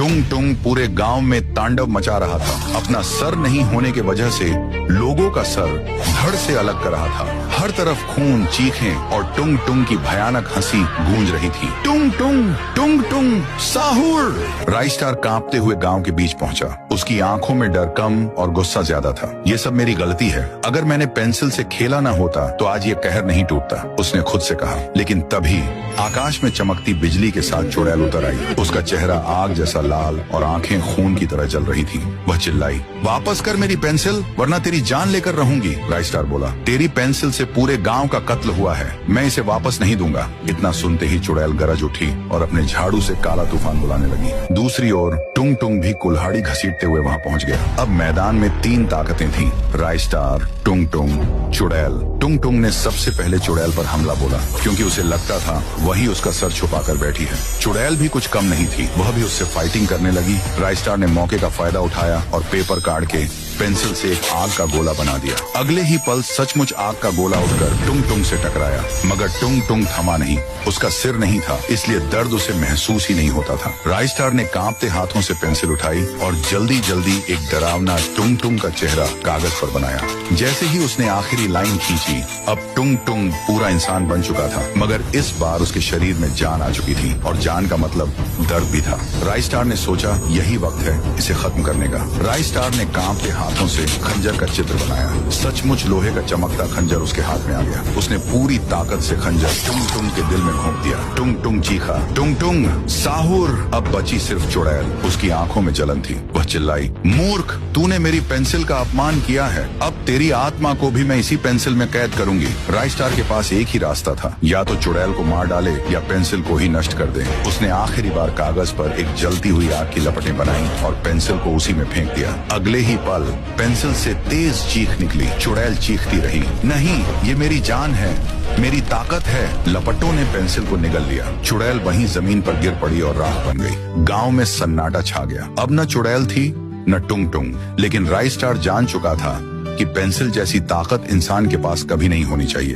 टुंग टुंग पूरे गांव में तांडव मचा रहा था। अपना सर नहीं होने की वजह से लोगों का सर धड़ से अलग कर रहा था। हर तरफ खून, चीखें और टुंग टुंग की भयानक हंसी गूंज रही थी। टुंग टुंग टुंग टुंग साहुर। राइस्टार कांपते हुए गांव के बीच पहुंचा। उसकी आंखों में डर कम और गुस्सा ज्यादा था। ये सब मेरी गलती है। अगर मैंने पेंसिल से खेला ना होता तो आज ये कहर नहीं टूटता, उसने खुद से कहा। लेकिन तभी आकाश में चमकती बिजली के साथ चुड़ैल उतर आई। उसका चेहरा आग जैसा लाल और आंखें खून की तरह जल रही थी। वह चिल्लाई, वापस कर मेरी पेंसिल वरना तेरी जान लेकर रहूंगी। राइस्टार बोला, तेरी पेंसिल से पूरे गांव का कत्ल हुआ है, मैं इसे वापस नहीं दूंगा। इतना सुनते ही चुड़ैल गरज उठी और अपने झाड़ू से काला तूफान बुलाने लगी। दूसरी ओर टुंग टुंग भी कुल्हाड़ी घसीटते हुए वहां पहुंच गया। अब मैदान में 3 ताकतें थीं, राइस्टार, टुंग टुंग, चुड़ैल। टुंग टुंग ने सबसे पहले चुड़ैल पर हमला बोला, क्योंकि उसे लगता था वही उसका सर छुपाकर बैठी है। चुड़ैल भी कुछ कम नहीं थी, वह भी उससे फाइटिंग करने लगी। राइस्टार ने मौके का फायदा उठाया और पेपर काट के पेंसिल से एक आग का गोला बना दिया। अगले ही पल सचमुच आग का गोला उठकर टुंग टुंग से टकराया, मगर टुंग टुंग थमा नहीं। उसका सिर नहीं था, इसलिए दर्द उसे महसूस ही नहीं होता था। राइस्टार ने कांपते हाथों से पेंसिल उठाई और जल्दी जल्दी एक डरावना टुंग टुंग का चेहरा कागज पर बनाया। जैसे ही उसने आखिरी लाइन खींची, अब टुंग टुंग पूरा इंसान बन चुका था, मगर इस बार उसके शरीर में जान आ चुकी थी, और जान का मतलब दर्द भी था। राइस्टार ने सोचा यही वक्त है इसे खत्म करने का। राइस्टार ने कांपते हाथों से खंजर का चित्र बनाया। सचमुच लोहे का चमकता खंजर उसके हाथ में आ गया। उसने पूरी ताकत से खंजर टुंग टुंग के दिल में घोंप दिया। टुंग टुंग चीखा, टुंग टुंग साहुर। अब बची सिर्फ चुड़ैल। उसकी आंखों में जलन थी। वह चिल्लाई, मूर्ख, तूने मेरी पेंसिल का अपमान किया है। अब तेरी आत्मा को भी मैं इसी पेंसिल में कैद करूंगी। राइस्टार के पास एक ही रास्ता था, या तो चुड़ैल को मार डाले या पेंसिल को ही नष्ट कर दे। उसने आखिरी बार कागज पर एक जलती हुई आग की लपटें बनाई और पेंसिल को उसी में फेंक दिया। अगले ही पल पेंसिल से तेज चीख निकली। चुड़ैल चीखती रही, नहीं, ये मेरी जान है, मेरी ताकत है। लपटों ने पेंसिल को निगल लिया। चुड़ैल वहीं जमीन पर गिर पड़ी और राख बन गई। गांव में सन्नाटा छा गया। अब न चुड़ैल थी न टुंग टुंग, लेकिन राइस्टार जान चुका था कि पेंसिल जैसी ताकत इंसान के पास कभी नहीं होनी चाहिए।